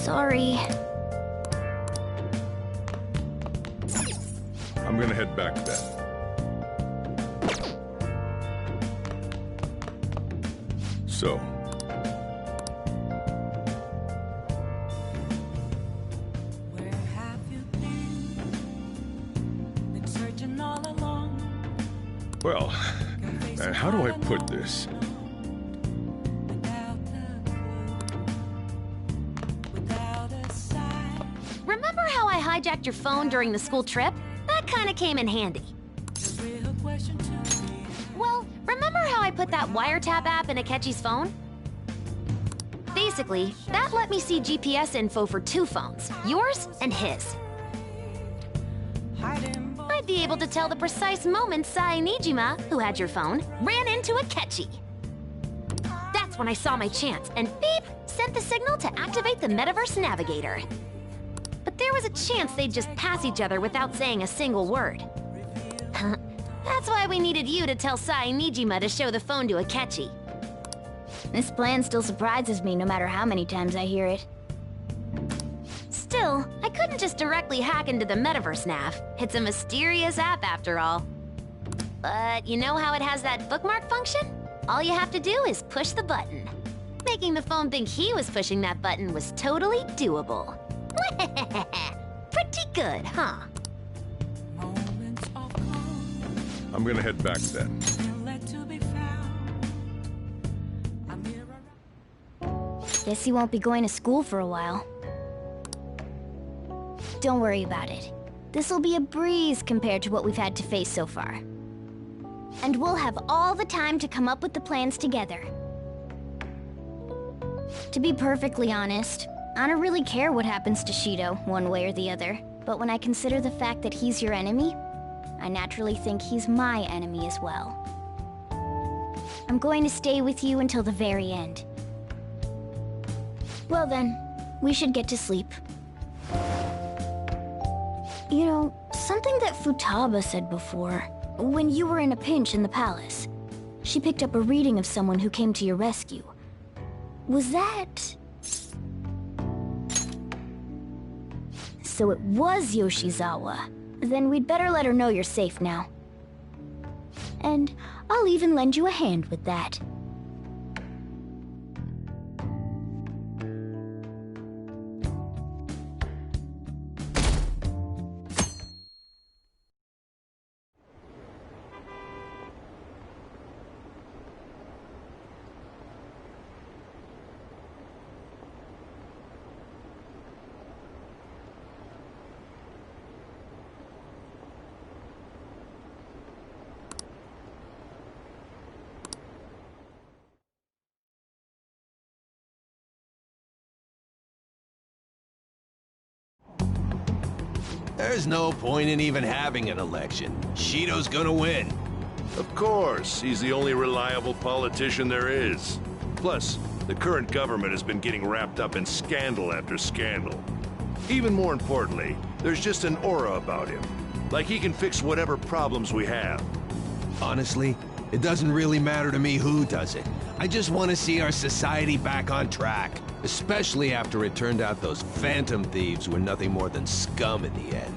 Sorry. I'm gonna head back then. So. Where have you been searching all along? Well, how do I put this? Remember how I hijacked your phone during the school trip? That kinda came in handy. Well, remember how I put that wiretap app in Akechi's phone? Basically, that let me see GPS info for 2 phones, yours and his. I'd be able to tell the precise moment Nijima, who had your phone, ran into Akechi. That's when I saw my chance, and beep, sent the signal to activate the Metaverse Navigator. But there was a chance they'd just pass each other without saying a single word. That's why we needed you to tell Nijima to show the phone to Akechi. This plan still surprises me no matter how many times I hear it. Still, I couldn't just directly hack into the Metaverse Nav. It's a mysterious app after all. But you know how it has that bookmark function? All you have to do is push the button. Making the phone think he was pushing that button was totally doable. Pretty good, huh? I'm gonna head back then. Guess he won't be going to school for a while. Don't worry about it. This'll be a breeze compared to what we've had to face so far. And we'll have all the time to come up with the plans together. To be perfectly honest, I don't really care what happens to Shido, one way or the other. But when I consider the fact that he's your enemy, I naturally think he's my enemy as well. I'm going to stay with you until the very end. Well then, we should get to sleep. You know, something that Futaba said before, when you were in a pinch in the palace, she picked up a reading of someone who came to your rescue. Was that... So it was Yoshizawa. Then we'd better let her know you're safe now. And I'll even lend you a hand with that. There's no point in even having an election. Shido's gonna win. Of course, he's the only reliable politician there is. Plus, the current government has been getting wrapped up in scandal after scandal. Even more importantly, there's just an aura about him. Like he can fix whatever problems we have. Honestly, it doesn't really matter to me who does it. I just want to see our society back on track. Especially after it turned out those phantom thieves were nothing more than scum in the end.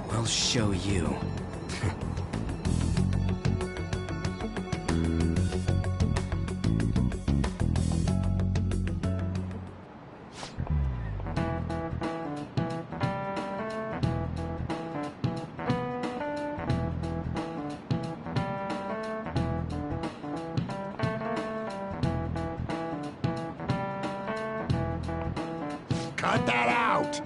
We'll show you. Cut that out!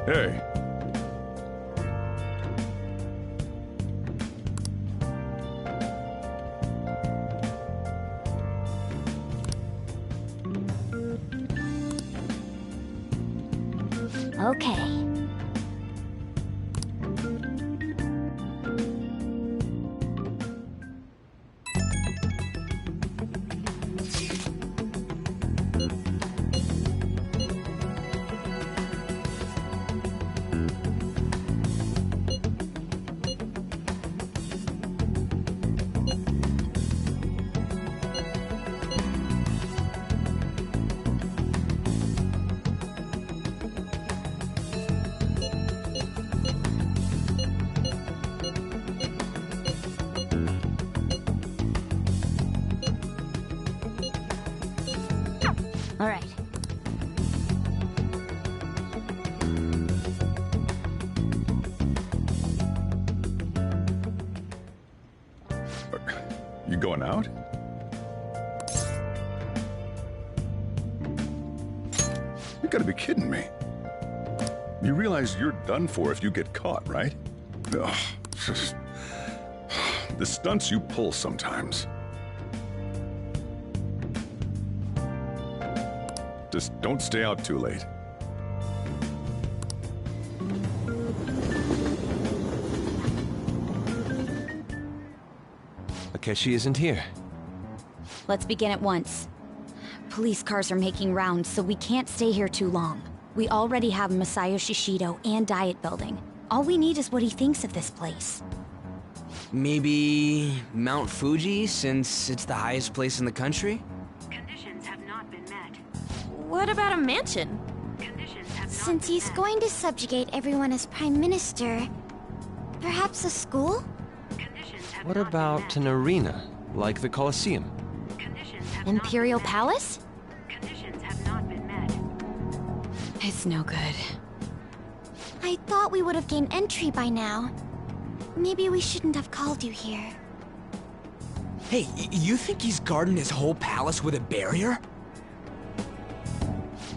Hey. Okay. All right. You going out? You gotta be kidding me. You realize you're done for if you get caught, right? Ugh, just... The stunts you pull sometimes. Just don't stay out too late. Akechi isn't here. Let's begin at once. Police cars are making rounds, so we can't stay here too long. We already have Masayo Shishido and Diet Building. All we need is what he thinks of this place. Maybe Mount Fuji, since it's the highest place in the country? Conditions have not been met. What about a mansion? Conditions have not Since been he's met. going to subjugate everyone as Prime Minister, perhaps a school? Conditions have What not been about met. an arena, like the Colosseum? Conditions have Imperial not been met. Palace? Conditions have not been met. It's no good. I thought we would have gained entry by now. Maybe we shouldn't have called you here. Hey, you think he's guarding his whole palace with a barrier?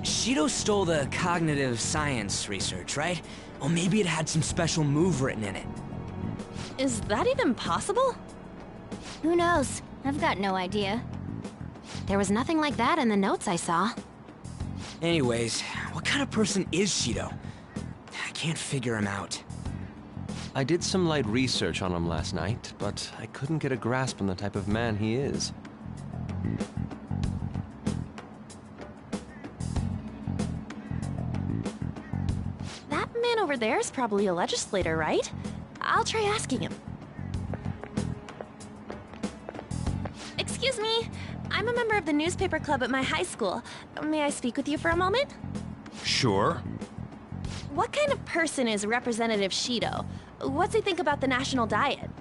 Shido stole the cognitive science research, right? Or maybe it had some special move written in it. Is that even possible? Who knows? I've got no idea. There was nothing like that in the notes I saw. Anyways, what kind of person is Shido? I can't figure him out. I did some light research on him last night, but I couldn't get a grasp on the type of man he is. That man over there is probably a legislator, right? I'll try asking him. Excuse me. I'm a member of the newspaper club at my high school. May I speak with you for a moment? Sure. What kind of person is Representative Shido? What's he think about the national diet?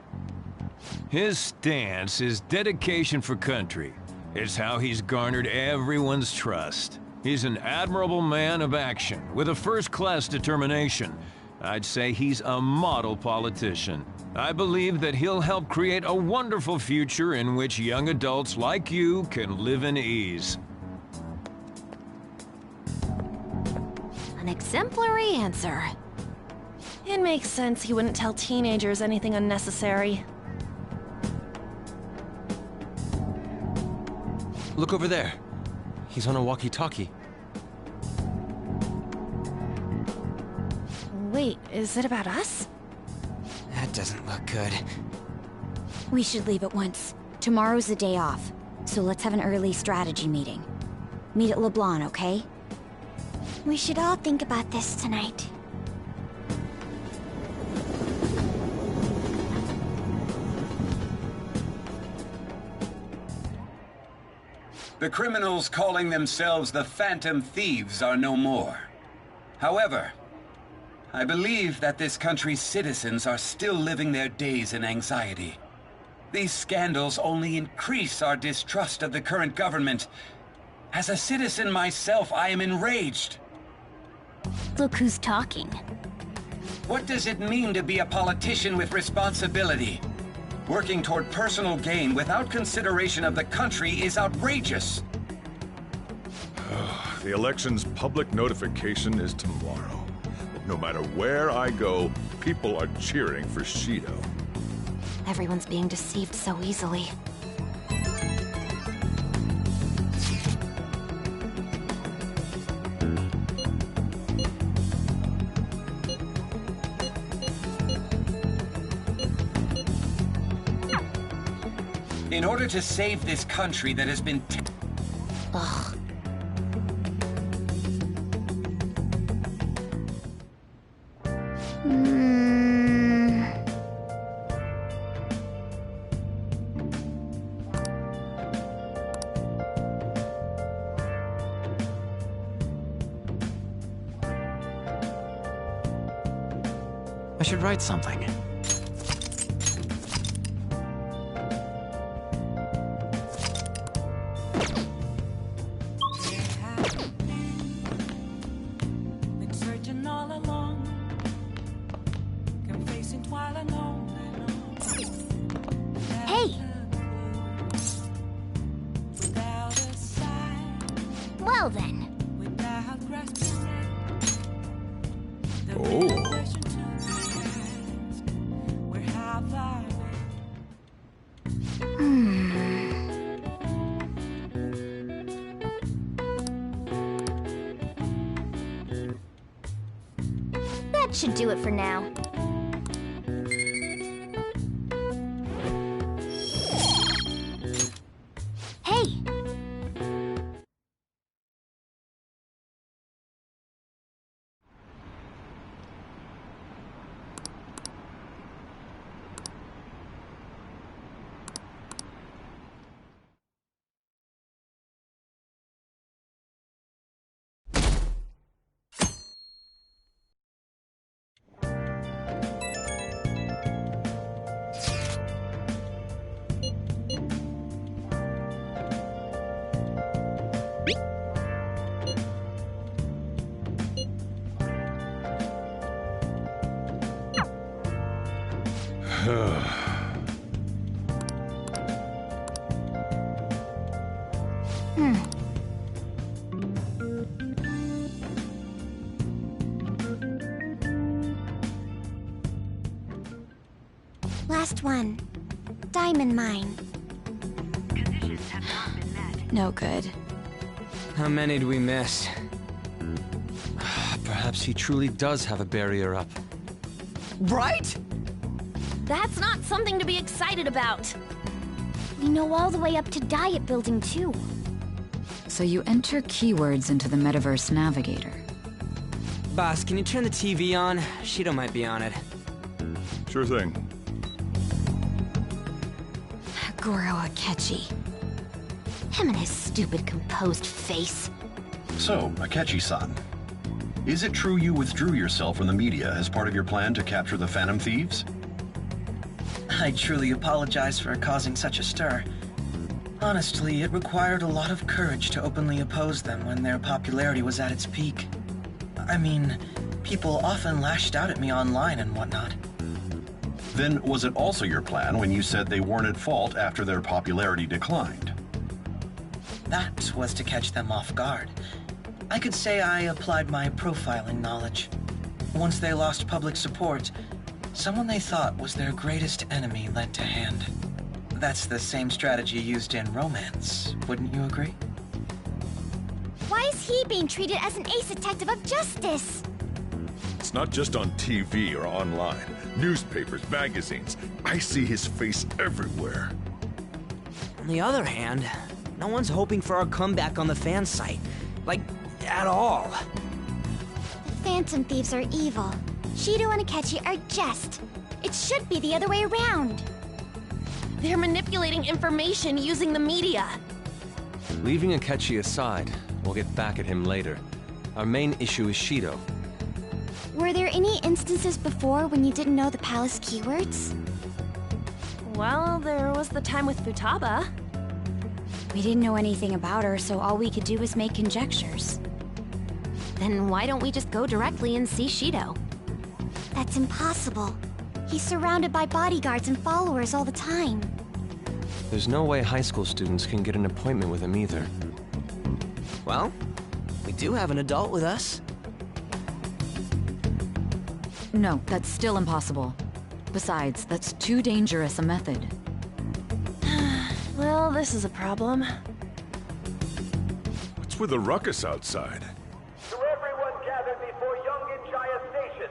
His stance is dedication for country. It's how he's garnered everyone's trust. He's an admirable man of action, with a first-class determination. I'd say he's a model politician. I believe that he'll help create a wonderful future in which young adults like you can live in ease. An exemplary answer. It makes sense he wouldn't tell teenagers anything unnecessary. Look over there. He's on a walkie-talkie. Wait, is it about us? That doesn't look good. We should leave at once. Tomorrow's the day off, so let's have an early strategy meeting. Meet at LeBlanc, okay? We should all think about this tonight. The criminals calling themselves the Phantom Thieves are no more. However, I believe that this country's citizens are still living their days in anxiety. These scandals only increase our distrust of the current government. As a citizen myself, I am enraged. Look who's talking. What does it mean to be a politician with responsibility? Working toward personal gain without consideration of the country is outrageous. The election's public notification is tomorrow. No matter where I go, people are cheering for Shido. Everyone's being deceived so easily. In order to save this country that has been... Ugh. I should write something. Hey! Well then. Oh. That should do it for now. Hey! Last one. Diamond mine. Conditions have not been met. No good. How many do we miss? Perhaps he truly does have a barrier up. Right? That's not something to be excited about. We know all the way up to Diet Building, too. So you enter keywords into the Metaverse Navigator. Boss, can you turn the TV on? Shido might be on it. Sure thing. Goro Akechi. Him and his stupid composed face. So, Akechi-san, is it true you withdrew yourself from the media as part of your plan to capture the Phantom Thieves? I truly apologize for causing such a stir. Honestly, it required a lot of courage to openly oppose them when their popularity was at its peak. I mean, people often lashed out at me online and whatnot. Then was it also your plan when you said they weren't at fault after their popularity declined? That was to catch them off guard. I could say I applied my profiling knowledge. Once they lost public support, someone they thought was their greatest enemy lent a hand. That's the same strategy used in romance, wouldn't you agree? Why is he being treated as an ace detective of justice? It's not just on TV or online. Newspapers, magazines. I see his face everywhere. On the other hand, no one's hoping for our comeback on the fan site. Like, at all. The Phantom Thieves are evil. Shido and Akechi are just. It should be the other way around. They're manipulating information using the media. Leaving Akechi aside, we'll get back at him later. Our main issue is Shido. Were there any instances before when you didn't know the palace keywords? Well, there was the time with Futaba. We didn't know anything about her, so all we could do was make conjectures. Then why don't we just go directly and see Shido? That's impossible. He's surrounded by bodyguards and followers all the time. There's no way high school students can get an appointment with him either. Well, we do have an adult with us. No, that's still impossible. Besides, that's too dangerous a method. Well, this is a problem. What's with the ruckus outside? To everyone gathered before Yongen-Jaya Station.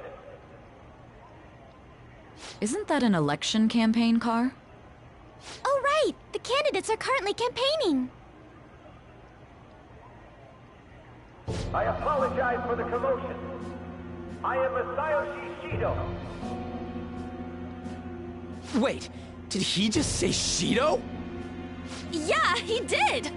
Isn't that an election campaign car? Oh, right! The candidates are currently campaigning. I apologize for the commotion. I am Masayoshi Shido. Wait, did he just say Shido? Yeah, he did!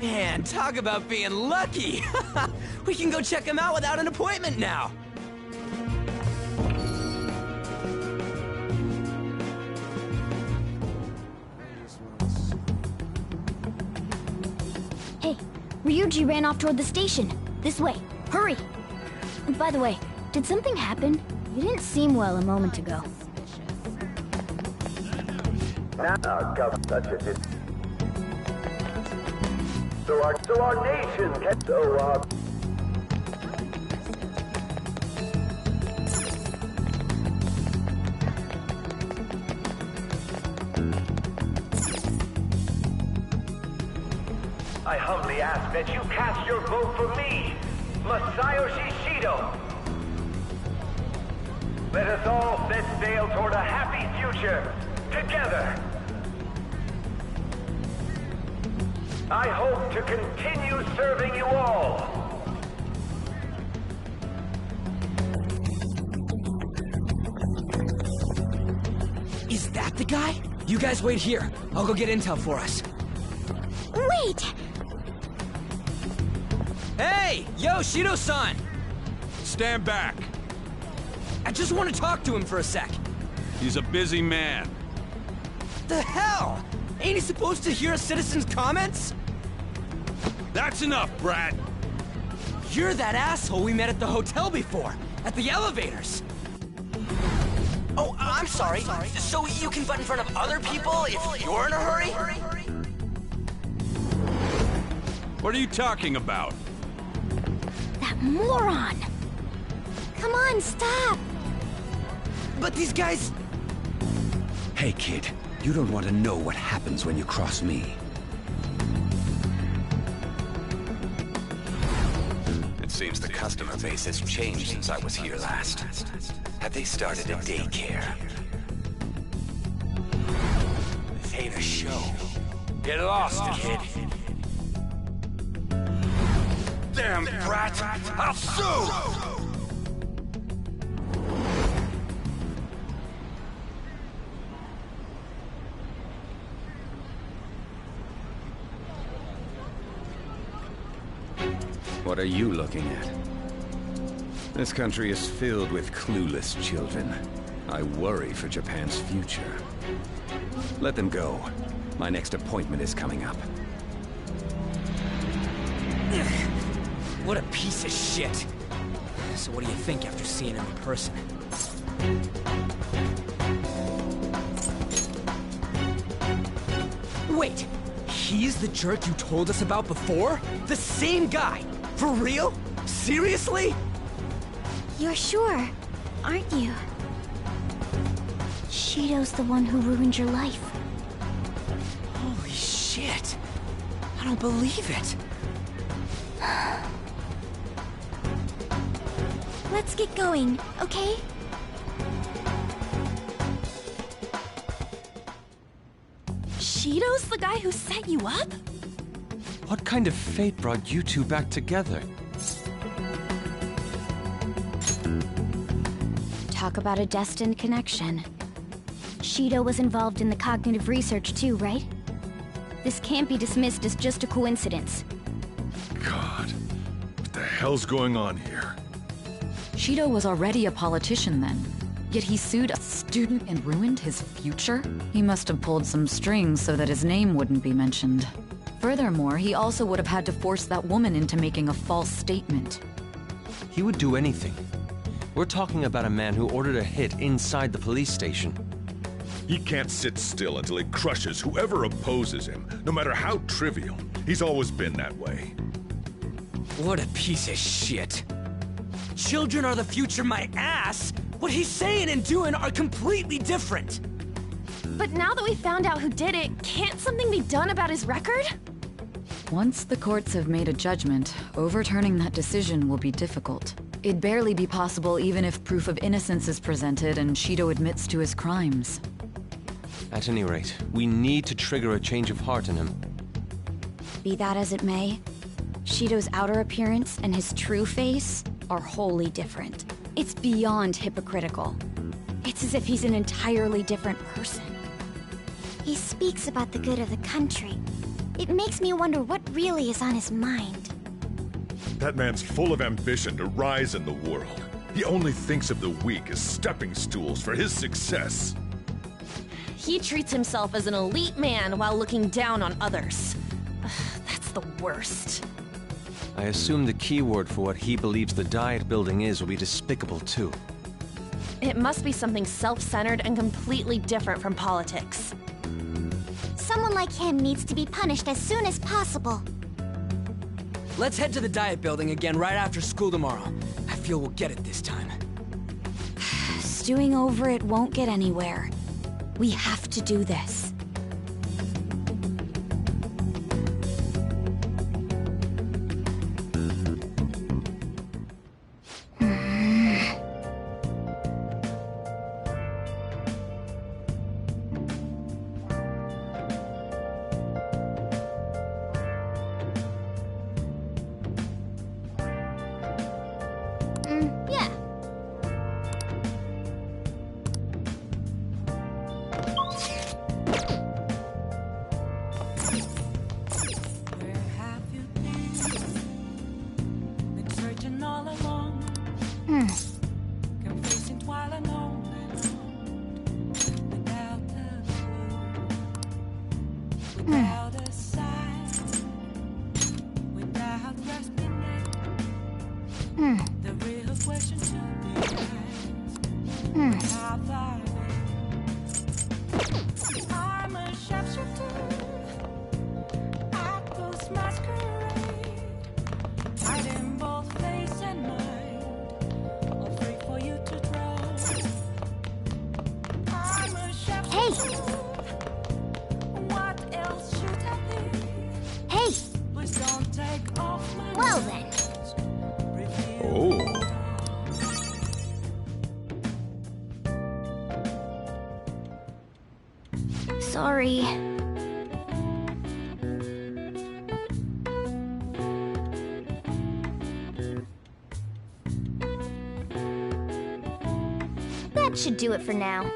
Man, talk about being lucky! We can go check him out without an appointment now! Hey, Ryuji ran off toward the station. This way. Hurry! And by the way, did something happen? You didn't seem well a moment ago. So our nation can I humbly ask that you cast your vote for me, Masayoshi Shido. Let us all set sail toward a happy future, together. I hope to continue serving you all. Is that the guy? You guys wait here. I'll go get intel for us. Wait! Hey! Yo, Shido-san! Stand back. I just want to talk to him for a sec. He's a busy man. The hell? Ain't he supposed to hear a citizen's comments? That's enough, Brad. You're that asshole we met at the hotel before, at the elevators. Oh, I'm sorry. So you can butt in front of other people if you're in a hurry? What are you talking about? That moron! Come on, stop! But these guys... Hey, kid. You don't want to know what happens when you cross me. It seems the customer base has changed since I was here last. Have they started a daycare? This ain't a show. Get lost, kid. Damn brat! I'll sue! What are you looking at? This country is filled with clueless children. I worry for Japan's future. Let them go. My next appointment is coming up. What a piece of shit. So what do you think after seeing him in person? Wait, he's the jerk you told us about before? The same guy? For real? Seriously? You're sure, aren't you? Shido's the one who ruined your life. Holy shit. I don't believe it. Let's get going, okay? Shido's the guy who set you up? What kind of fate brought you two back together? Talk about a destined connection. Shido was involved in the cognitive research too, right? This can't be dismissed as just a coincidence. God, what the hell's going on here? Shido was already a politician then, yet he sued a student and ruined his future? He must have pulled some strings so that his name wouldn't be mentioned. Furthermore, he also would have had to force that woman into making a false statement. He would do anything. We're talking about a man who ordered a hit inside the police station. He can't sit still until he crushes whoever opposes him, no matter how trivial. He's always been that way. What a piece of shit. Children are the future, my ass! What he's saying and doing are completely different! But now that we found out who did it, can't something be done about his record? Once the courts have made a judgment, overturning that decision will be difficult. It'd barely be possible even if proof of innocence is presented and Shido admits to his crimes. At any rate, we need to trigger a change of heart in him. Be that as it may, Shido's outer appearance and his true face are wholly different. It's beyond hypocritical. It's as if he's an entirely different person. He speaks about the good of the country. It makes me wonder what really is on his mind. That man's full of ambition to rise in the world. He only thinks of the weak as stepping stools for his success. He treats himself as an elite man while looking down on others. That's the worst. I assume the key word for what he believes the diet building is will be despicable too. It must be something self-centered and completely different from politics. Someone like him needs to be punished as soon as possible. Let's head to the diet building again right after school tomorrow. I feel we'll get it this time. Stewing over it won't get anywhere. We have to do this. Yeah. Well then. Oh. Sorry. That should do it for now.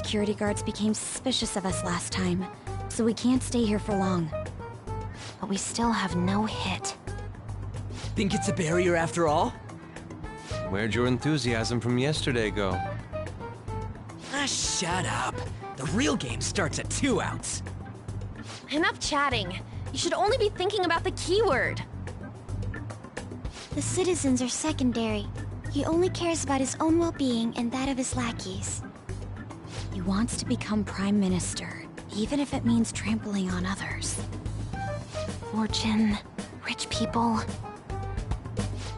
security guards became suspicious of us last time, so we can't stay here for long. But we still have no hit. Think it's a barrier after all? Where'd your enthusiasm from yesterday go? Ah, shut up. The real game starts at 2 outs. Enough chatting. You should only be thinking about the keyword. The citizens are secondary. He only cares about his own well-being and that of his lackeys. He wants to become Prime Minister, even if it means trampling on others. Fortune, rich people.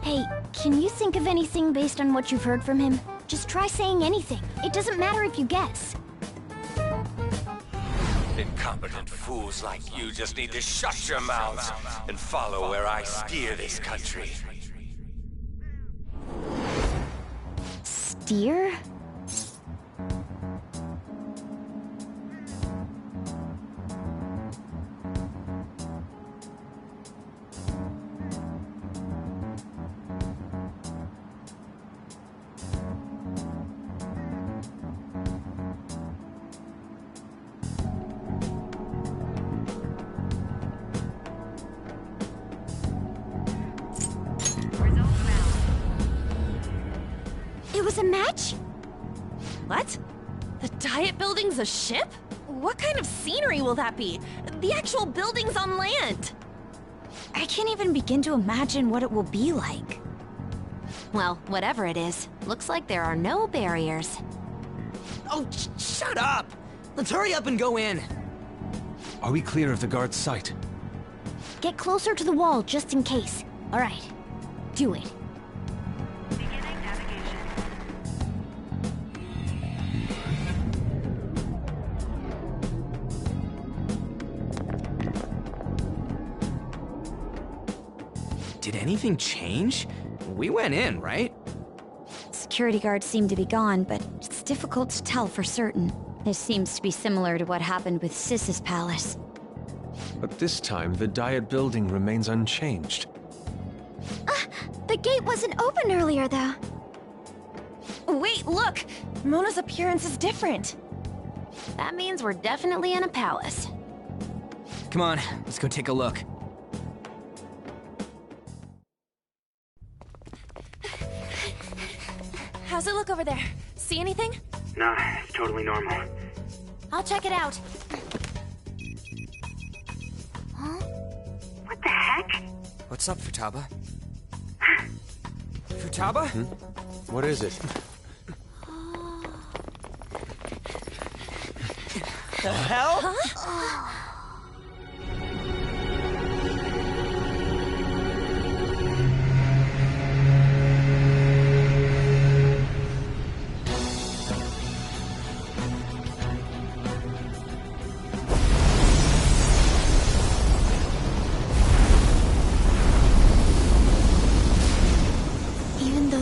Hey, can you think of anything based on what you've heard from him? Just try saying anything. It doesn't matter if you guess. Incompetent fools like you just need to shut your mouths and follow where I steer this country. Steer? It was a match? What? The Diet Building's a ship? What kind of scenery will that be? The actual building's on land. I can't even begin to imagine what it will be like. Well, whatever it is, looks like there are no barriers. Oh, shut up! Let's hurry up and go in. Are we clear of the guard's sight? Get closer to the wall just in case. All right, do it. Did anything change? We went in, right? Security guards seem to be gone, but it's difficult to tell for certain. This seems to be similar to what happened with Sis's palace. But this time, the Diet Building remains unchanged. The gate wasn't open earlier, though. Wait, look! Mona's appearance is different. That means we're definitely in a palace. Come on, let's go take a look. How's it look over there? See anything? Nah, it's totally normal. I'll check it out. Huh? What the heck? What's up, Futaba? Futaba? What is it? The hell? Huh?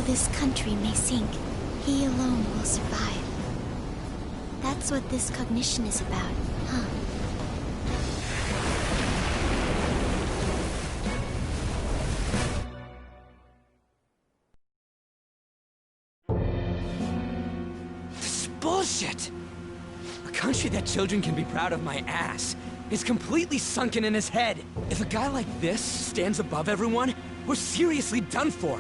This country may sink, he alone will survive. That's what this cognition is about, huh? This is bullshit! A country that children can be proud of my ass is completely sunken in his head. If a guy like this stands above everyone, we're seriously done for.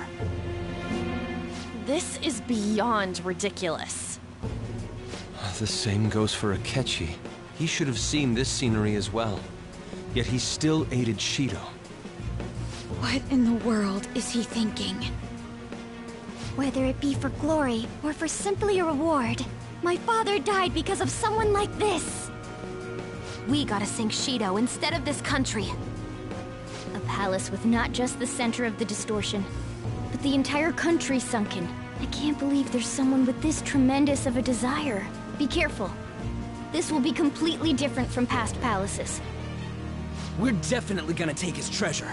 This is beyond ridiculous. The same goes for Akechi. He should have seen this scenery as well. Yet he still aided Shido. What in the world is he thinking? Whether it be for glory or for simply a reward, my father died because of someone like this. We gotta sink Shido instead of this country. A palace with not just the center of the distortion, but the entire country sunken. I can't believe there's someone with this tremendous of a desire. Be careful. This will be completely different from past palaces. We're definitely gonna take his treasure.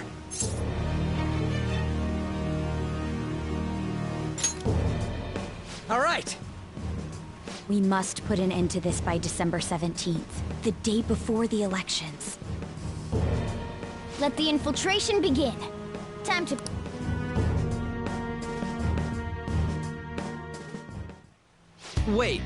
All right! We must put an end to this by December 17th, the day before the elections. Let the infiltration begin. Time to... Wait.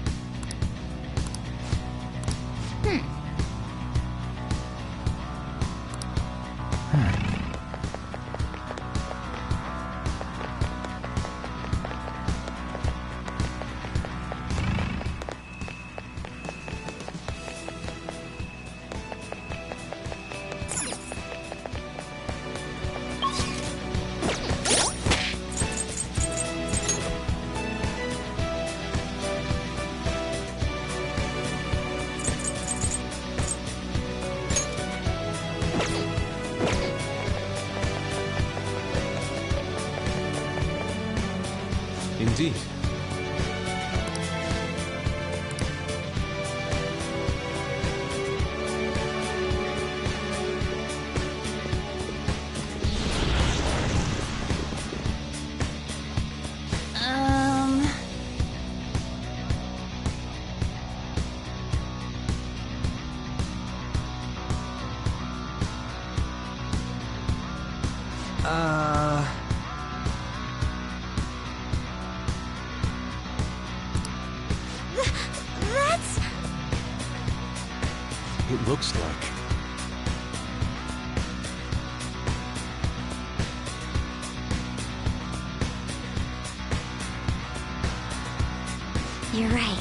Indeed. That's... It looks like... You're right.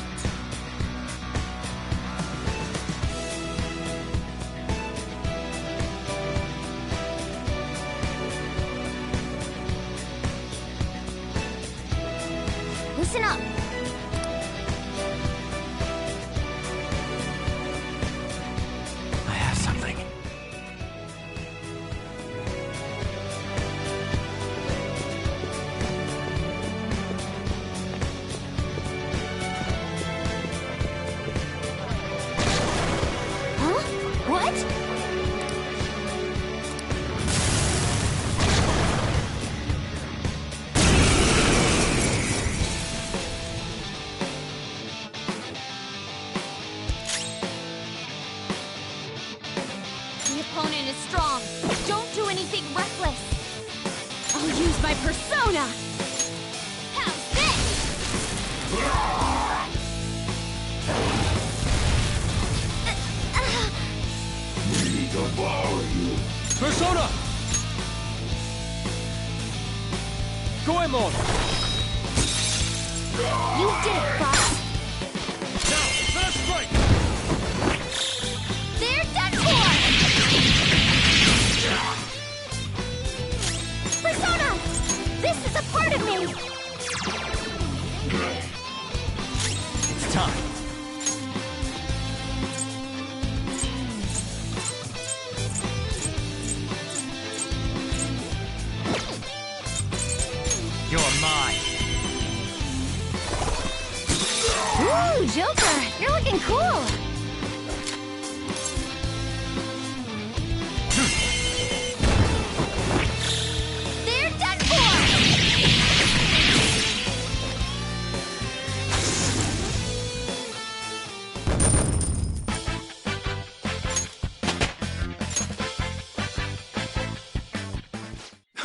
Listen up. I have something. Huh? What? The opponent is strong. Don't do anything reckless. I'll use my persona. How's this? Persona! Goemon! You did it, Fox. Now, let us strike! They're done for! Persona! This is a part of me! It's time. You're mine. Ooh, Joker! You're looking cool! They're done for!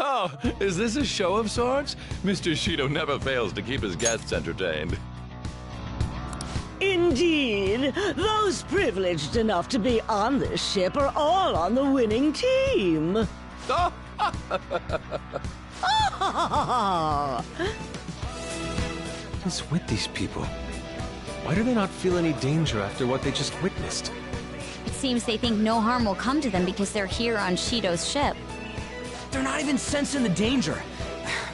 Oh, is this a show of sorts? Mr. Shido never fails to keep his guests entertained. Indeed. Those privileged enough to be on this ship are all on the winning team. What is with these people? Why do they not feel any danger after what they just witnessed? It seems they think no harm will come to them because they're here on Shido's ship. They're not even sensing the danger.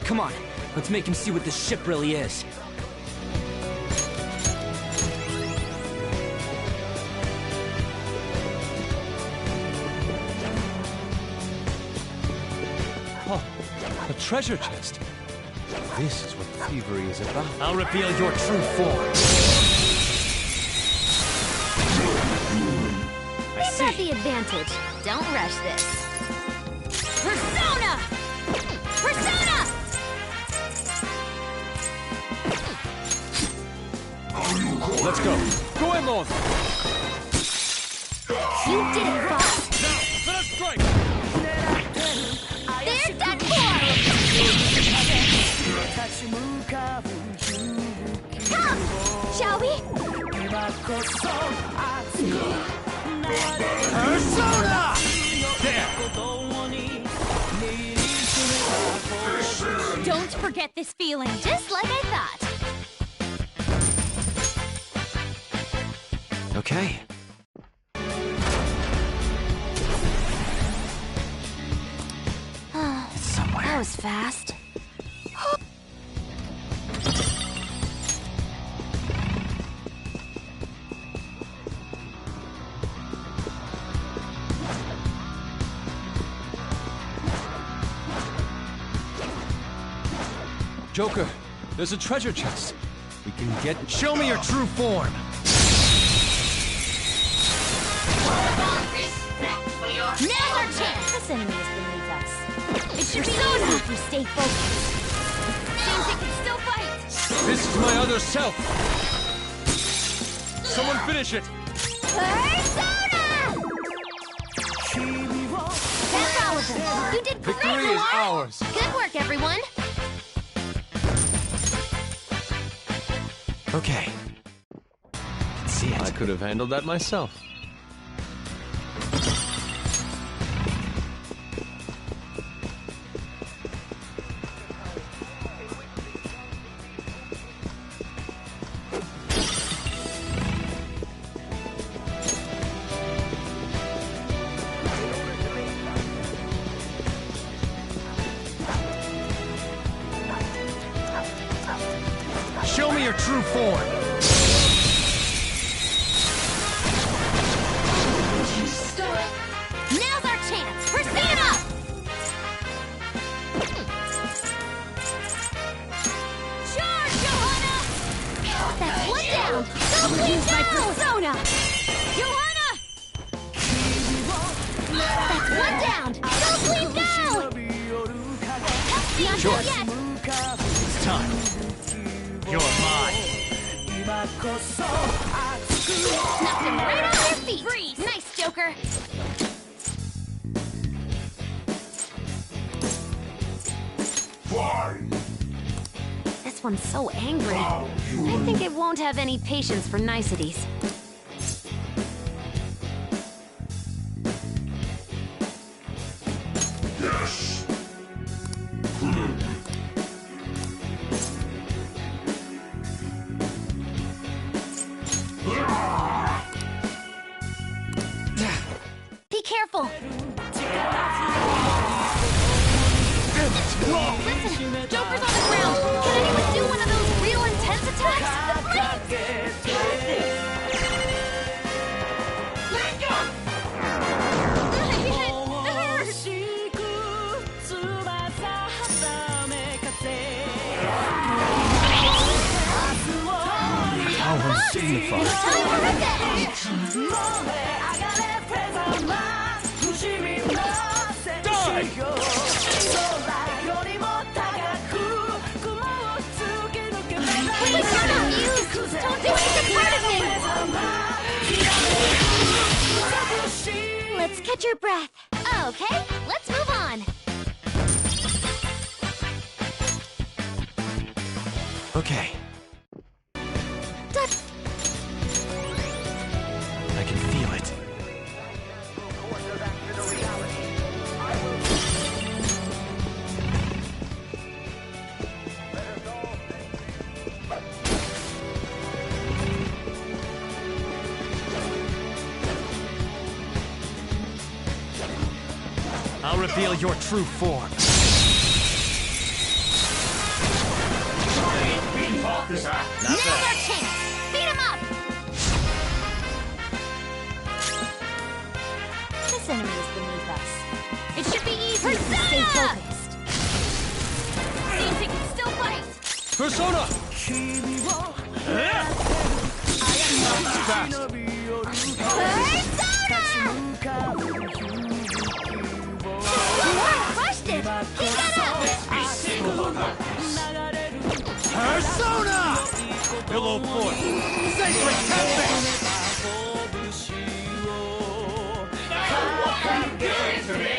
Come on, let's make him see what this ship really is. Oh, a treasure chest. This is what thievery is about. I'll reveal your true form. They've got the advantage. Don't rush this. Persona! Persona! Let's go. Goemon! You did it, Fox! Now, let us strike! They're done for! Come! Shall we? Persona! There! won't forget this feeling, just like I thought. Okay. Somewhere. That was fast. Joker, there's a treasure chest. We can get... Show me your true form! Now's our chance! This enemy is beneath us. It should be easy if we stay focused. Seems it can still fight! This is my other self! Someone finish it! Persona! That's all of them! You did great, Victory is ours! Good work, everyone! Okay. See it. I could have handled that myself. Show me your true form! Now's our chance! Persona! Charge, Johanna! That's one down! Go clean down! Persona! Johanna! That's one down! Go clean down! Not Sure. yet! It's time. You're mine. Knocked him right off your feet! Freeze! Nice, Joker! This one's so angry. I think it won't have any patience for niceties. Yes. Be careful! Listen, Joker's on the ground! Can anyone do one of those real intense attacks? Power signifies. Let's catch your breath. Okay, let's move on. Okay. I can feel it. I'll reveal your true form. Now's our chance! Beat him up! This enemy is beneath us. It should be easy if we stay focused. Seems it can still fight! Persona! Fast! Persona! Crushed it! Keep that up! Persona! Pillow Fort! Sacred Tempest! What are you doing to me?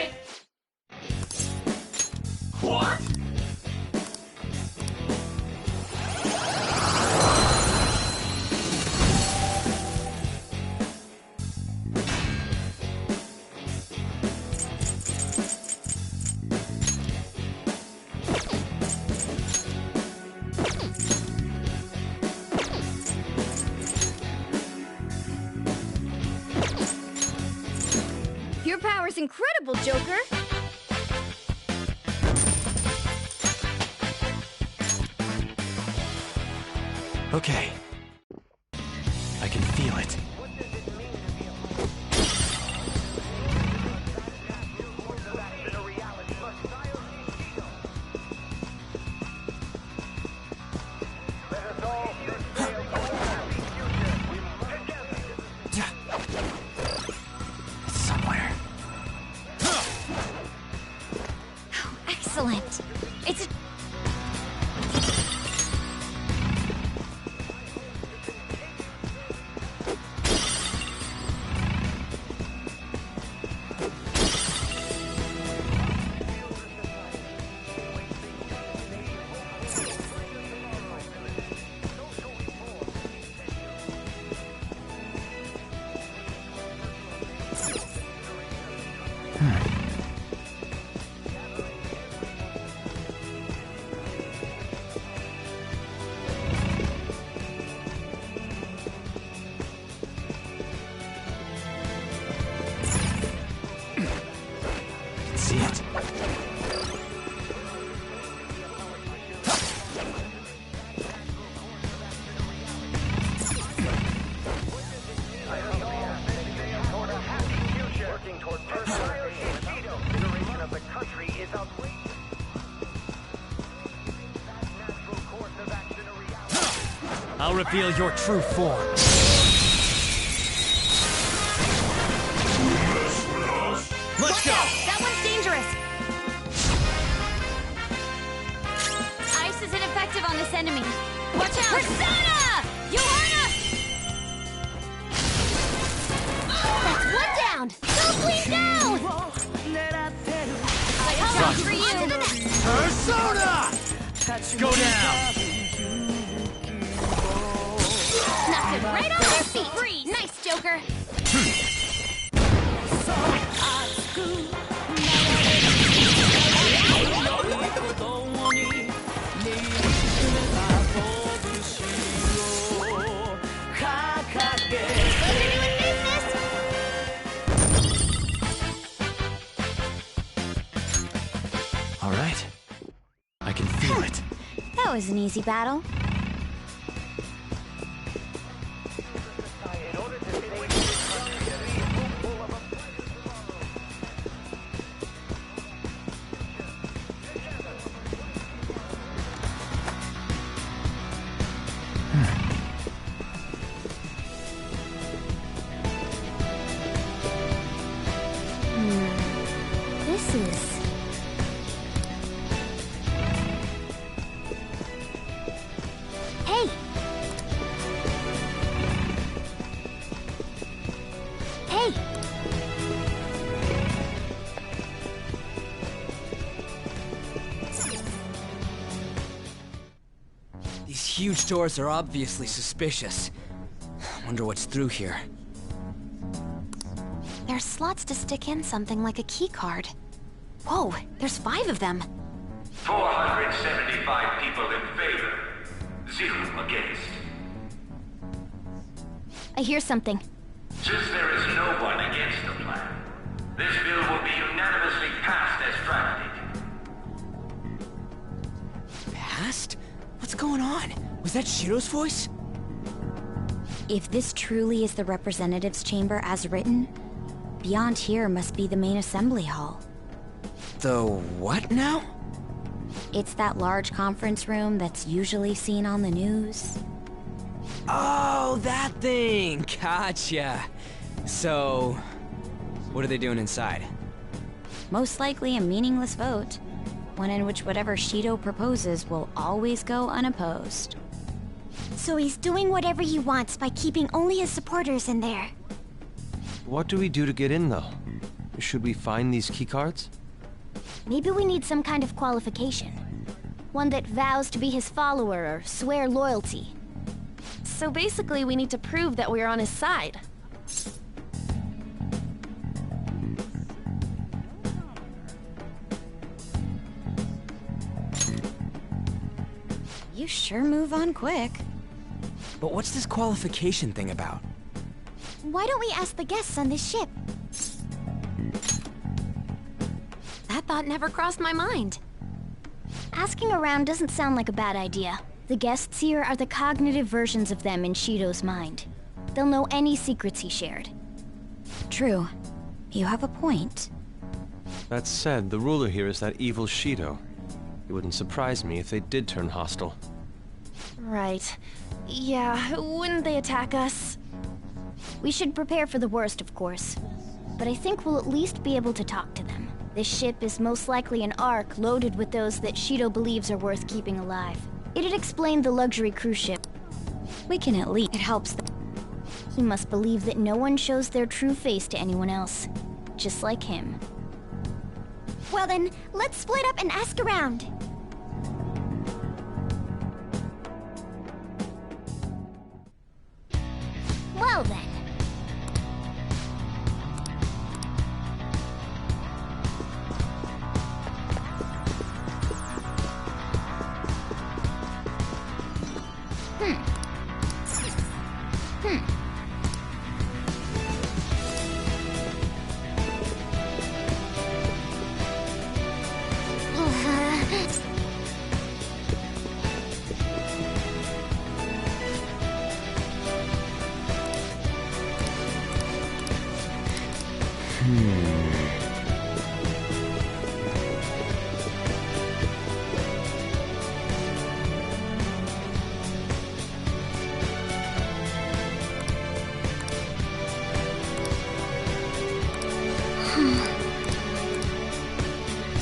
What? incredible, Joker! Okay. I can feel it. Somewhere. Oh, excellent. It's a... See it? I'll reveal your true form. Let's go! That one's dangerous! Ice is ineffective on this enemy. Watch out! Persona! You heard us! That's one down! Go clean down! I'll for you! To the next. Persona! Go down! Knocked it right off their feet! Freeze! Nice, Joker! All right. I can feel it. That was an easy battle. This is... Hey! Hey! These huge doors are obviously suspicious. Wonder what's through here. There's slots to stick in something like a key card. Whoa, there's 5 of them. 475 people in favor. 0 against. I hear something. Since there is no one against the plan, this bill will be unanimously passed as drafted. Passed? What's going on? Was that Shiro's voice? If this truly is the representatives' chamber as written, beyond here must be the main assembly hall. The what now? It's that large conference room that's usually seen on the news. Oh, that thing! Gotcha! So, what are they doing inside? Most likely a meaningless vote, one in which whatever Shido proposes will always go unopposed. So he's doing whatever he wants by keeping only his supporters in there. What do we do to get in, though? Should we find these keycards? Maybe we need some kind of qualification. One that vows to be his follower or swear loyalty. So basically, we need to prove that we're on his side. You sure move on quick. But what's this qualification thing about? Why don't we ask the guests on this ship? That thought never crossed my mind. Asking around doesn't sound like a bad idea. The guests here are the cognitive versions of them in Shido's mind. They'll know any secrets he shared. True. You have a point. That said, the ruler here is that evil Shido. It wouldn't surprise me if they did turn hostile. Right. Yeah, wouldn't they attack us? We should prepare for the worst, of course. But I think we'll at least be able to talk to them. This ship is most likely an Ark loaded with those that Shido believes are worth keeping alive. It'd explain the luxury cruise ship. We can at least... It helps them. He must believe that no one shows their true face to anyone else. Just like him. Well then, let's split up and ask around. Well then.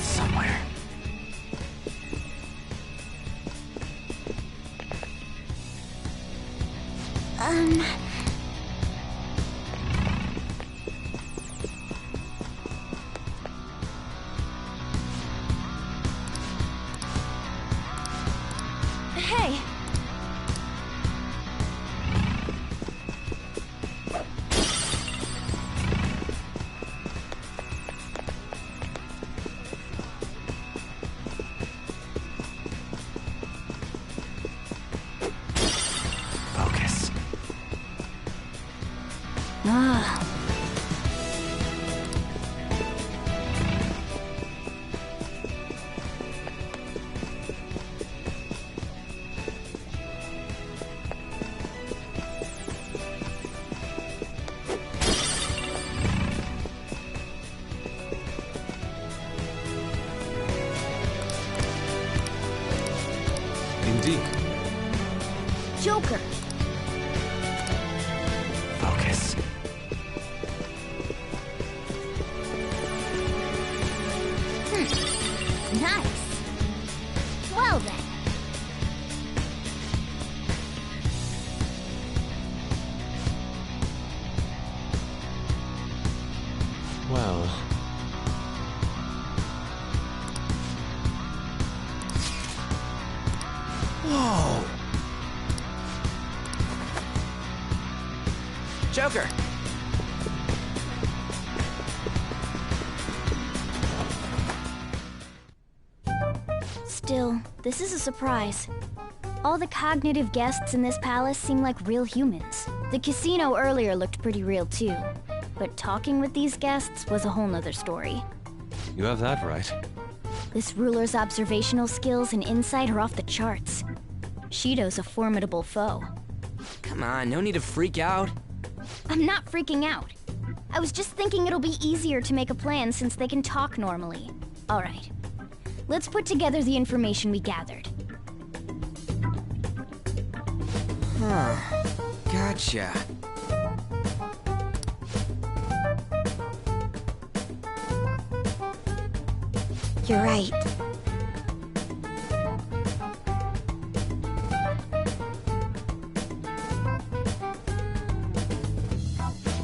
Somewhere. Hey! Focus. Indeed. Joker! Focus. Nice. Well then. Well... Whoa! Joker! Still, this is a surprise. All the cognitive guests in this palace seem like real humans. The casino earlier looked pretty real too. But talking with these guests was a whole nother story. You have that right. This ruler's observational skills and insight are off the charts. Shido's a formidable foe. Come on, no need to freak out. I'm not freaking out. I was just thinking it'll be easier to make a plan since they can talk normally. All right. Let's put together the information we gathered. Huh. Gotcha. You're right.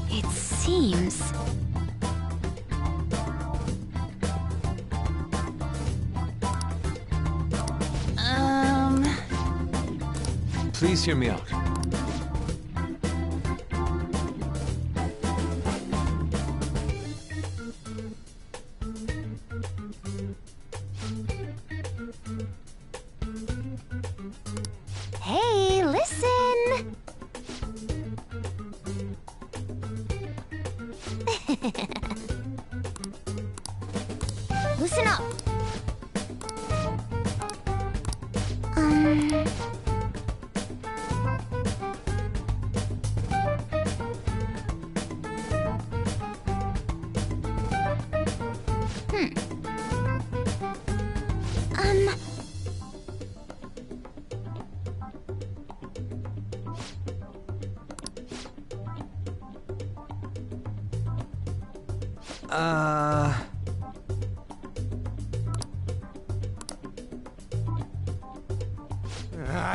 It seems... Please hear me out. Hey, listen! loosen up.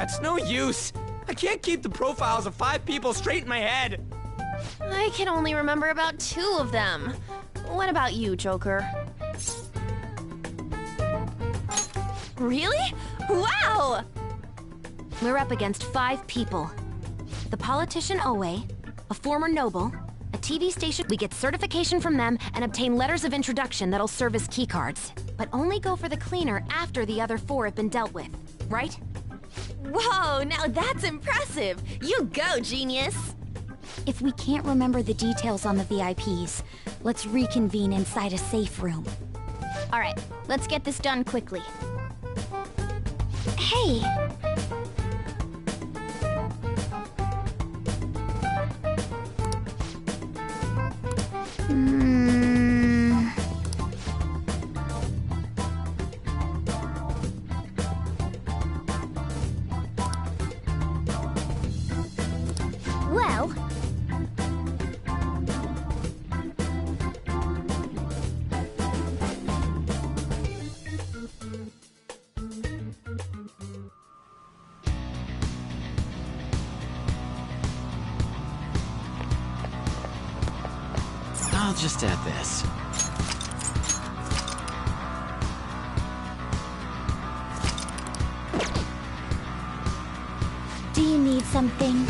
It's no use. I can't keep the profiles of 5 people straight in my head. I can only remember about 2 of them. What about you, Joker? Really? Wow! We're up against 5 people. The politician Owe, a former noble, a TV station. We get certification from them and obtain letters of introduction that'll serve as keycards. But only go for the cleaner after the other 4 have been dealt with, right? Whoa, now that's impressive! You go, genius! If we can't remember the details on the VIPs, let's reconvene inside a safe room. Alright, let's get this done quickly. Hey! Well... I'll just add this. Do you need something?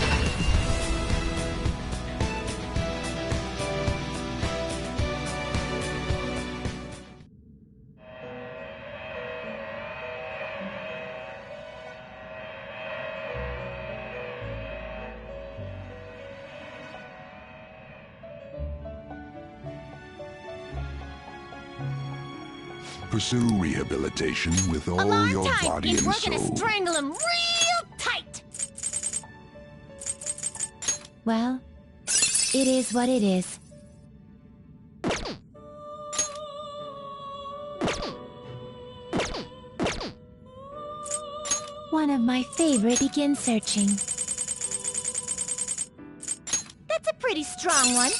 Pursue rehabilitation with all Alarm your time, body and and we're soul. gonna strangle him real tight! Well, it is what it is. One of my favorite begin searching. That's a pretty strong one.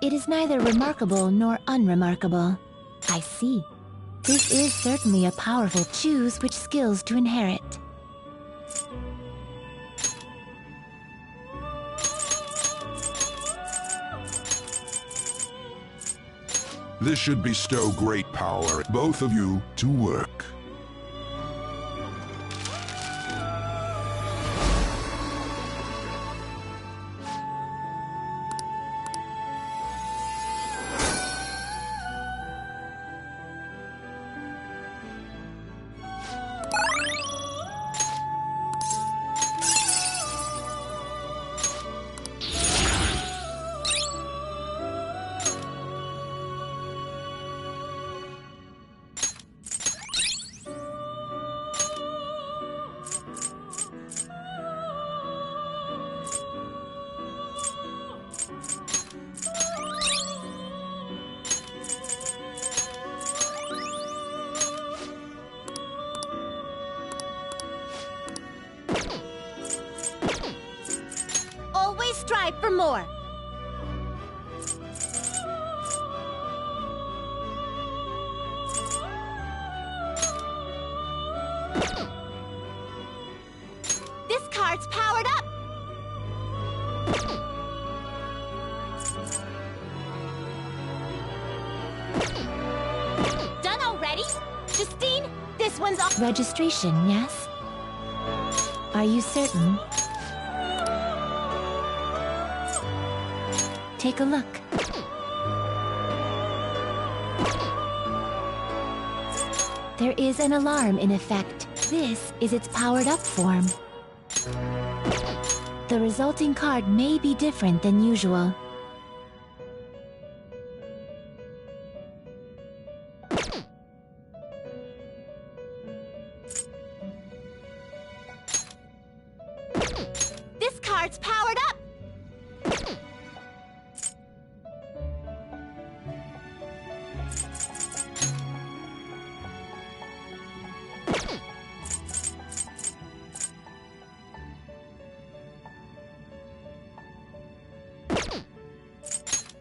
It is neither remarkable nor unremarkable. I see. This is certainly a powerful choose which skills to inherit. This should bestow great power, both of you, to work. Always strive for more. This card's powered up. Done already? Justine, this one's off. Registration, yes? Are you certain? Take a look. There is an alarm in effect. This is its powered-up form. The resulting card may be different than usual.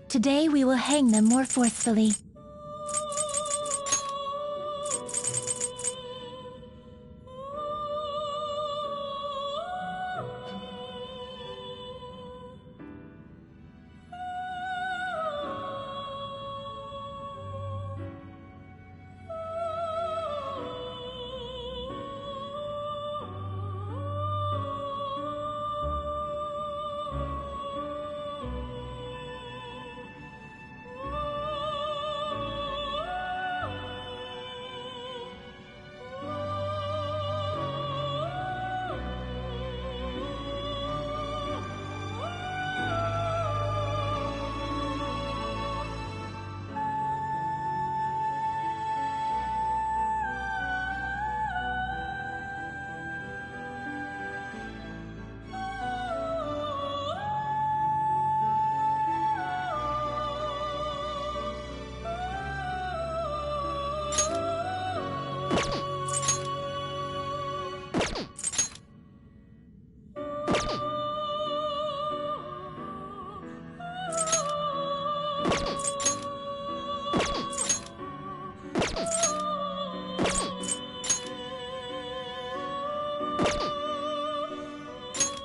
Today we will hang them more forcefully.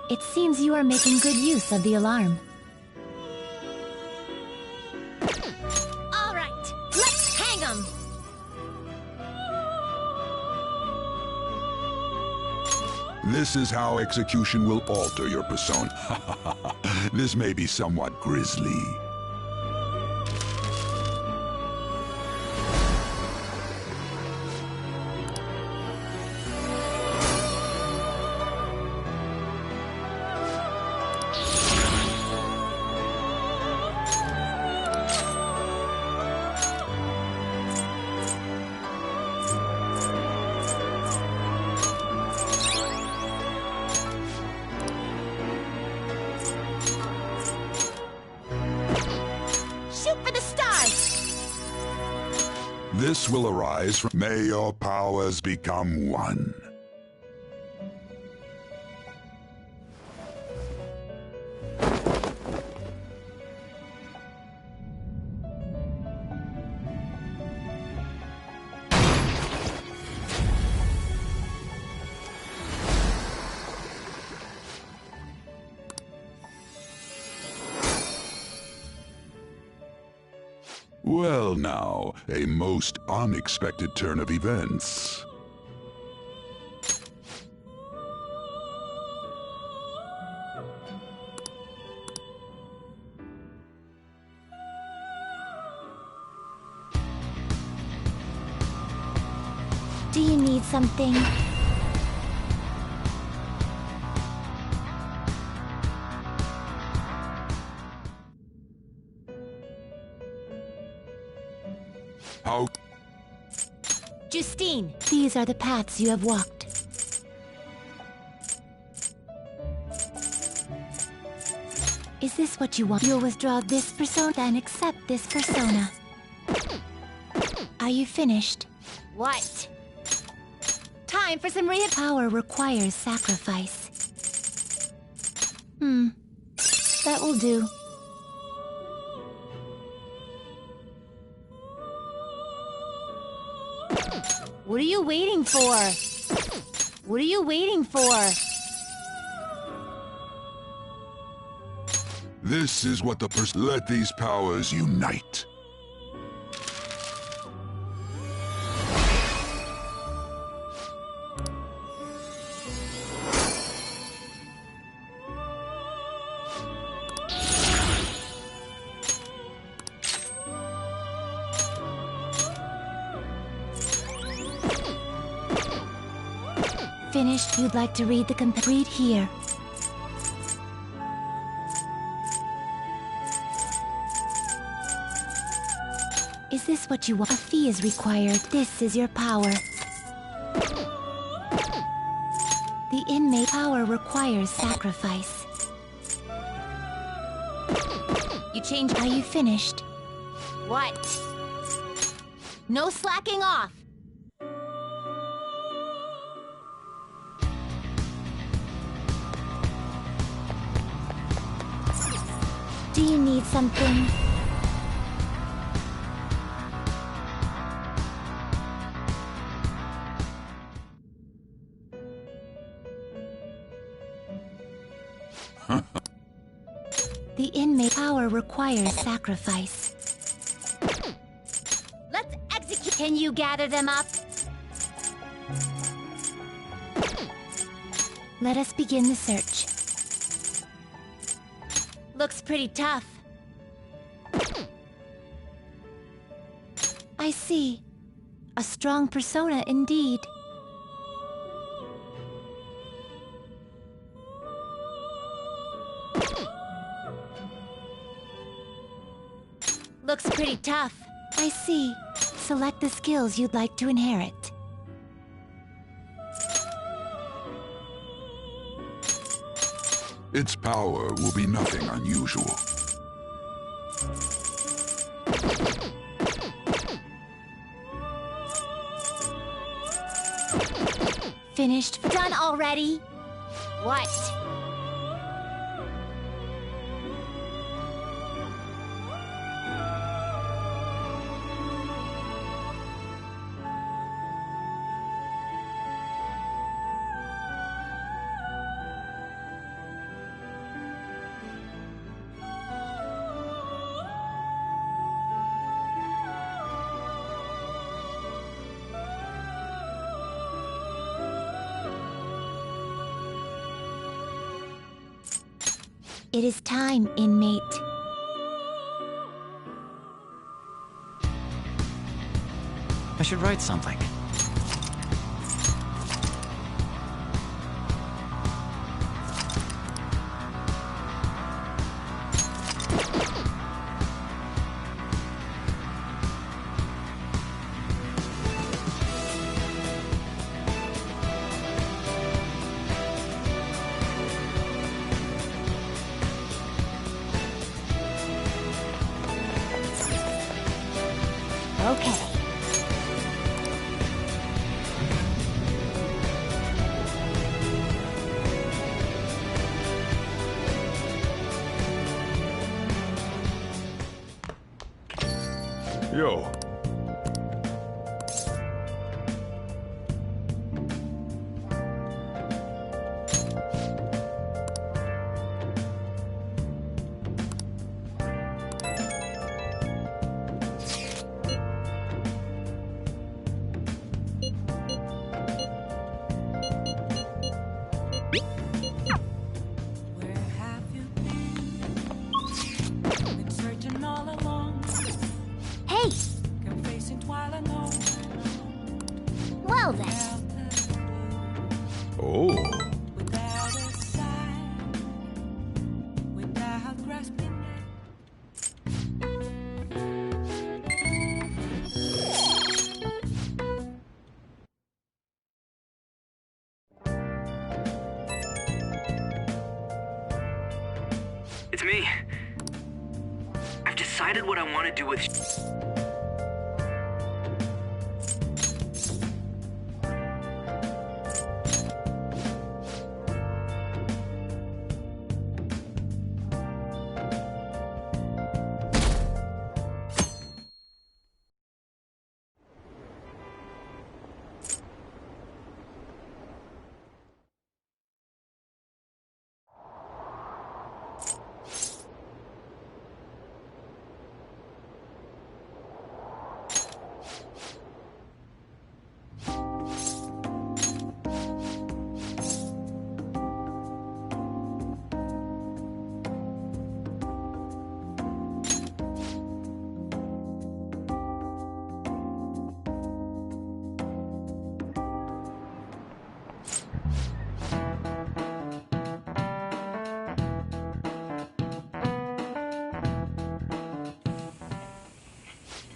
It seems you are making good use of the alarm. All right, let's hang 'em! This is how execution will alter your persona. This may be somewhat grisly. This will arise from... May your powers become one. Well now, a most unexpected turn of events. Do you need something? How? Justine, these are the paths you have walked. Is this what you want? You'll withdraw this persona and accept this persona. Are you finished? What? Time for some Power requires sacrifice. That will do. What are you waiting for? What are you waiting for? This is what the let these powers unite. Finished? You'd like to read the read here. Is this what you want? A fee is required. This is your power. The inmate power requires sacrifice. You changed. Are you finished? What? No slacking off. Do you need something? The inmate power requires sacrifice. Let's execute. Can you gather them up? Let us begin the search. Looks pretty tough. I see. A strong persona indeed. Looks pretty tough. I see. Select the skills you'd like to inherit. Its power will be nothing unusual. Finished. Done already? What? It is time, inmate. I should write something. Okay. Yo. Hey! Well then. Oh. It's me. I've decided what I want to do with...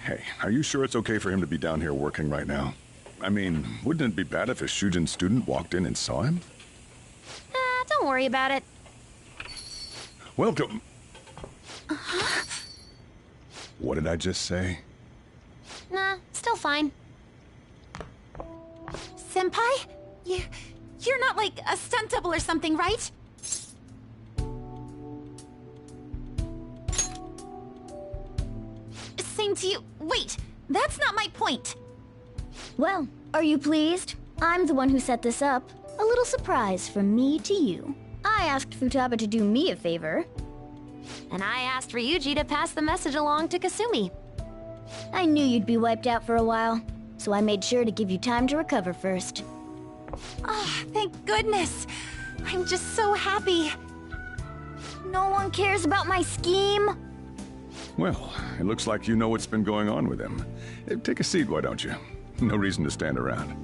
Hey, are you sure it's okay for him to be down here working right now? I mean, wouldn't it be bad if a Shujin student walked in and saw him? Don't worry about it. Welcome. What did I just say? Nah, still fine. Senpai? You're not like a stunt double or something, right? Same to you. Wait, that's not my point. Well, are you pleased? I'm the one who set this up. A little surprise from me to you. I asked Futaba to do me a favor. And I asked Ryuji to pass the message along to Kasumi. I knew you'd be wiped out for a while, so I made sure to give you time to recover first. Oh, thank goodness. I'm just so happy. No one cares about my scheme? Well, it looks like you know what's been going on with him. Take a seat, why don't you? No reason to stand around.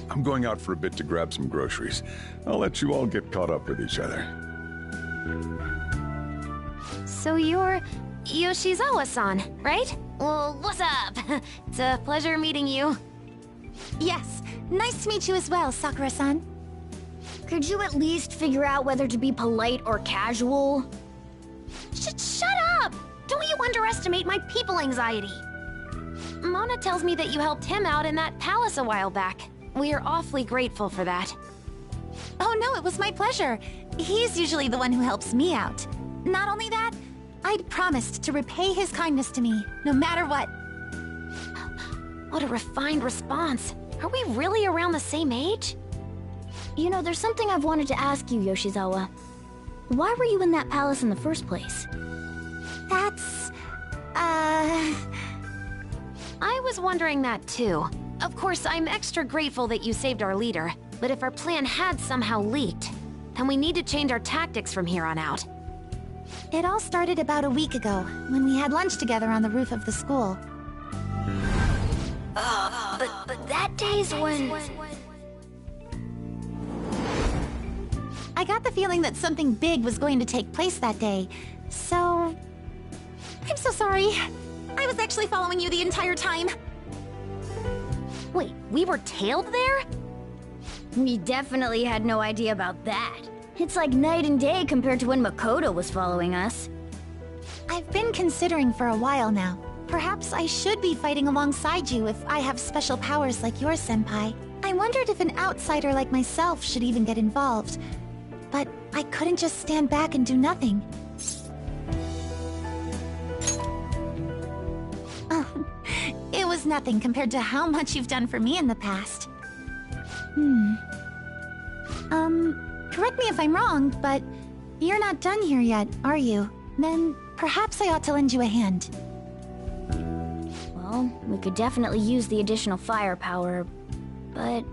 I'm going out for a bit to grab some groceries. I'll let you all get caught up with each other. So you're Yoshizawa-san, right? Well, what's up? It's a pleasure meeting you. Yes, nice to meet you as well, Sakura-san. Could you at least figure out whether to be polite or casual? Shut up! Don't you underestimate my people anxiety. Mona tells me that you helped him out in that palace a while back. We are awfully grateful for that. Oh no, it was my pleasure. He's usually the one who helps me out. Not only that, I'd promised to repay his kindness to me, no matter what. What a refined response. Are we really around the same age? You know, there's something I've wanted to ask you, Yoshizawa. Why were you in that palace in the first place? That's... I was wondering that too. Of course, I'm extra grateful that you saved our leader, but if our plan had somehow leaked, then we need to change our tactics from here on out. It all started about a week ago, when we had lunch together on the roof of the school. But that day's when... I got the feeling that something big was going to take place that day, so... I'm so sorry. I was actually following you the entire time. Wait, we were tailed there? We definitely had no idea about that. It's like night and day compared to when Makoto was following us. I've been considering for a while now. Perhaps I should be fighting alongside you if I have special powers like yours, Senpai. I wondered if an outsider like myself should even get involved. But I couldn't just stand back and do nothing. Oh, it was nothing compared to how much you've done for me in the past. Correct me if I'm wrong, but you're not done here yet, are you? Then perhaps I ought to lend you a hand. Well, we could definitely use the additional firepower, but...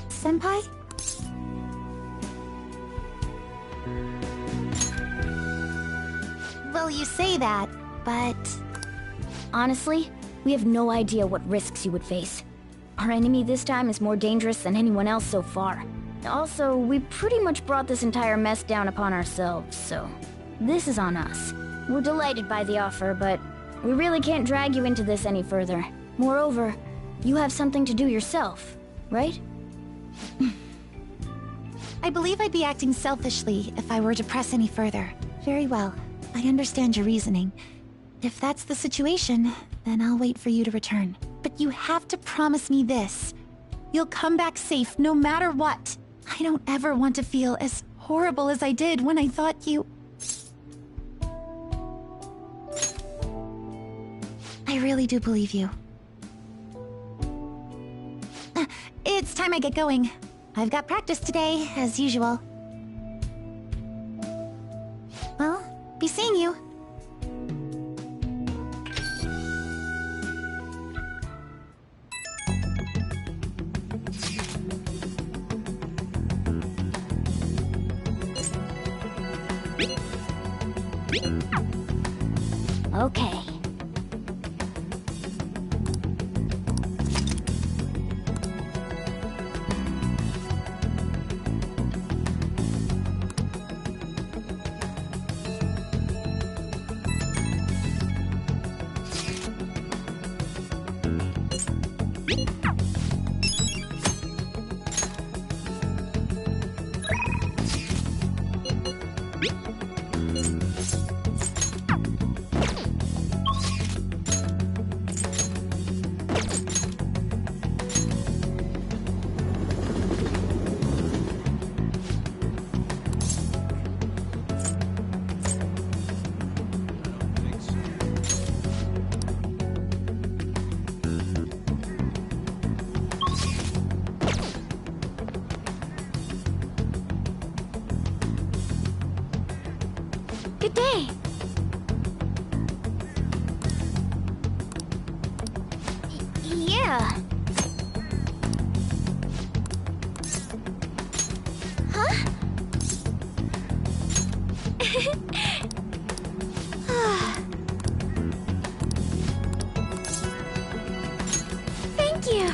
Senpai? Well, you say that, but... Honestly, we have no idea what risks you would face. Our enemy this time is more dangerous than anyone else so far. Also, we pretty much brought this entire mess down upon ourselves, so... This is on us. We're delighted by the offer, but we really can't drag you into this any further. Moreover, you have something to do yourself, right? I believe I'd be acting selfishly if I were to press any further. Very well. I understand your reasoning. If that's the situation, then I'll wait for you to return. But you have to promise me this. You'll come back safe no matter what. I don't ever want to feel as horrible as I did when I thought you... I really do believe you. It's time I get going. I've got practice today, as usual. Well, be seeing you. Okay. Good day. Yeah. Huh? Thank you.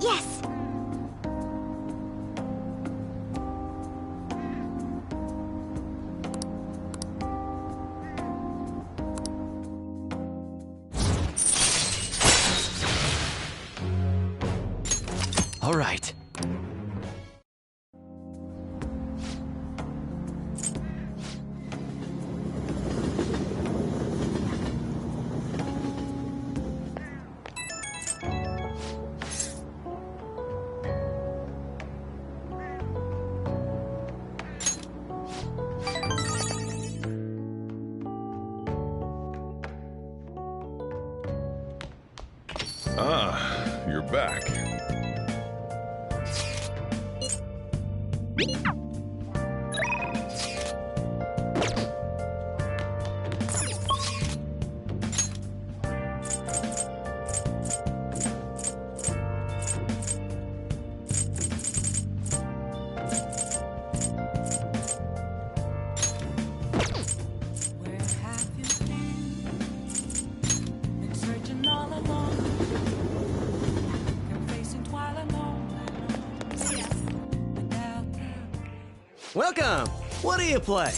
Yes! All right. Ah, you're back. Welcome! What do you play?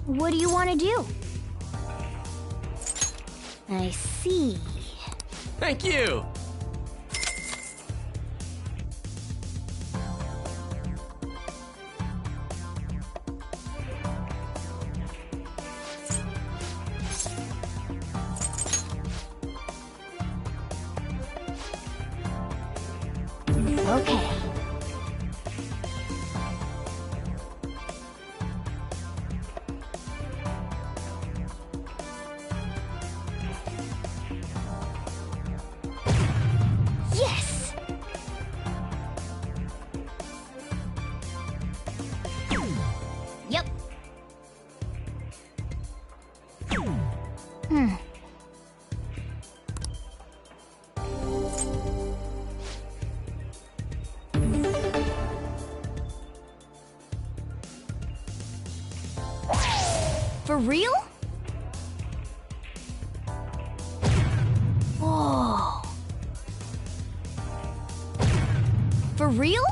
What do you want to do? I see. Thank you! Okay. Yes! Yep. For real? Whoa. For real?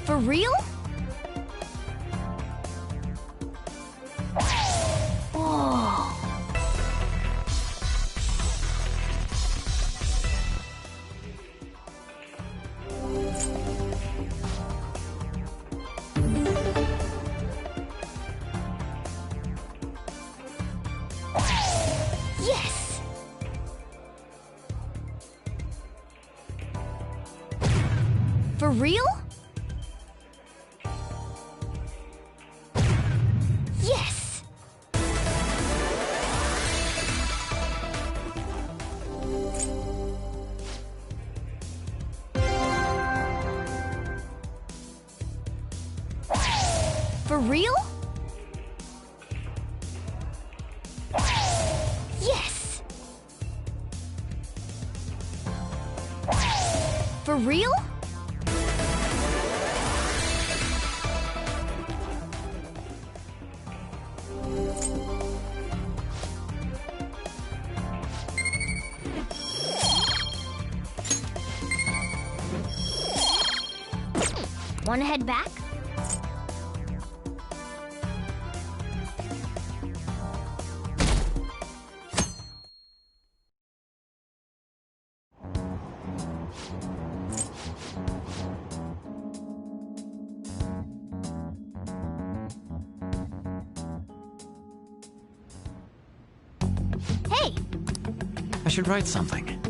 For real? Whoa. Yes! For real? Yes! For real? Yes! For real? Want to head back? Hey! I should write something.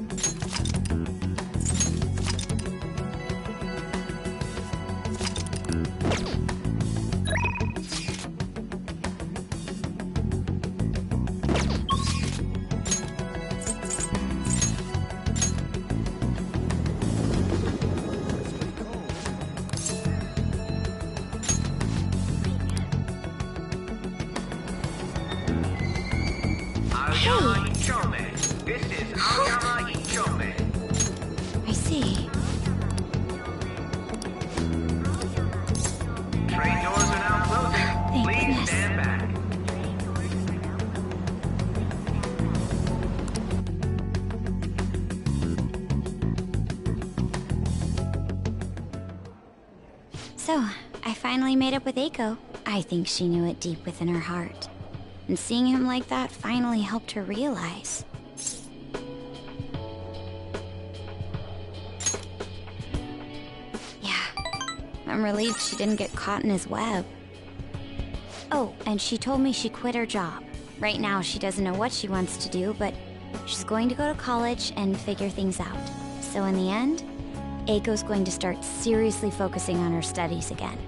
I see. Train doors are now closing. Please stand back. So, I finally made up with Eiko. I think she knew it deep within her heart. And seeing him like that finally helped her realize. Yeah, I'm relieved she didn't get caught in his web. Oh, and she told me she quit her job. Right now, she doesn't know what she wants to do, but she's going to go to college and figure things out. So in the end, Eiko's going to start seriously focusing on her studies again.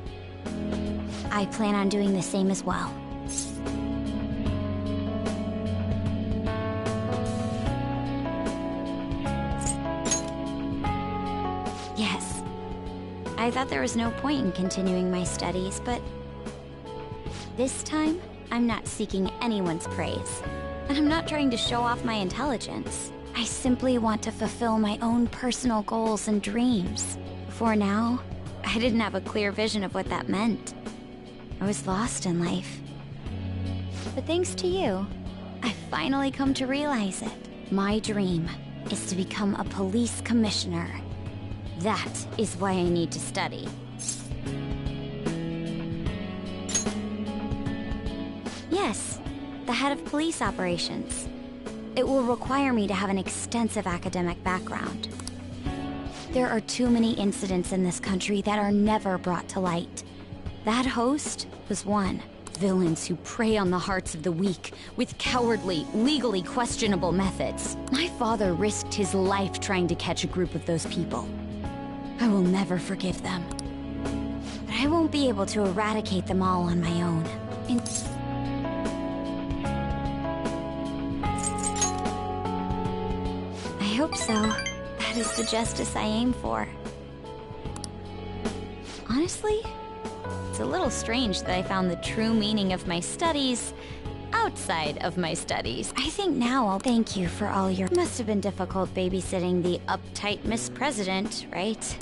I plan on doing the same as well. Yes. I thought there was no point in continuing my studies, but this time, I'm not seeking anyone's praise. And I'm not trying to show off my intelligence. I simply want to fulfill my own personal goals and dreams. Before now, I didn't have a clear vision of what that meant. I was lost in life. But thanks to you, I've finally come to realize it. My dream is to become a police commissioner. That is why I need to study. Yes, the head of police operations. It will require me to have an extensive academic background. There are too many incidents in this country that are never brought to light. That host was one. Villains who prey on the hearts of the weak with cowardly, legally questionable methods. My father risked his life trying to catch a group of those people. I will never forgive them. But I won't be able to eradicate them all on my own. I hope so. That is the justice I aim for. Honestly, it's a little strange that I found the true meaning of my studies outside of my studies. I think now I'll thank you for all your... Must have been difficult babysitting the uptight Miss President, right?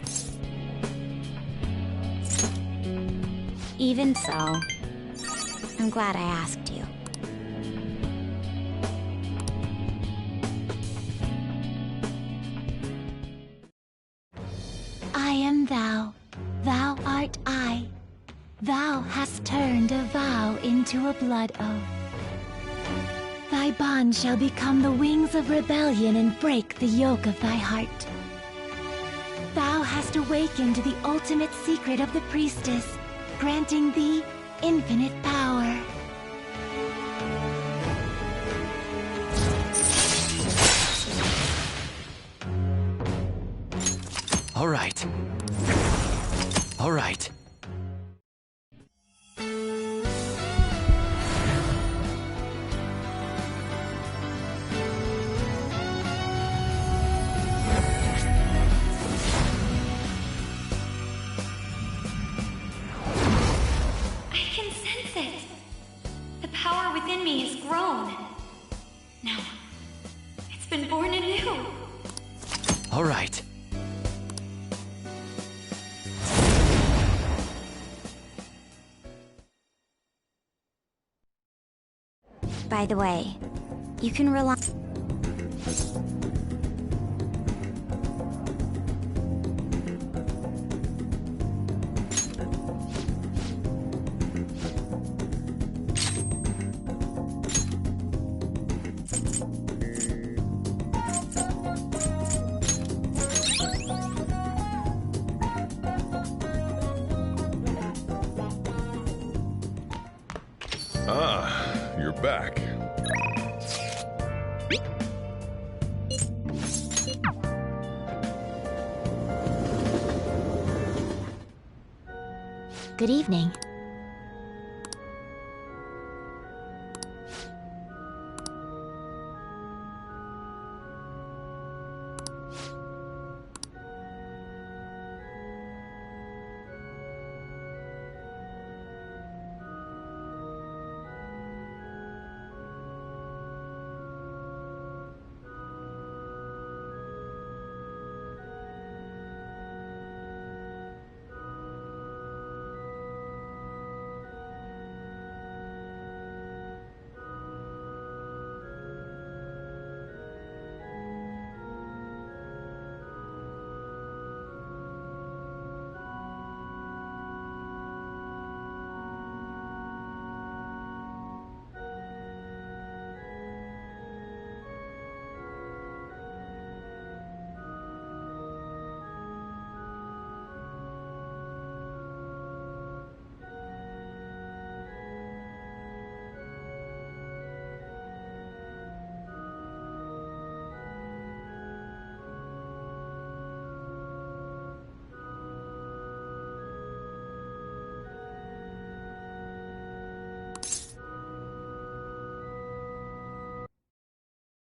Even so, I'm glad I asked you. I am thou, thou art I. Thou hast turned a vow into a blood oath. Thy bond shall become the wings of rebellion and break the yoke of thy heart. Thou hast awakened the ultimate secret of the priestess, granting thee infinite power. All right. All right. All right. By the way, you can rely... Ah, you're back. Good evening.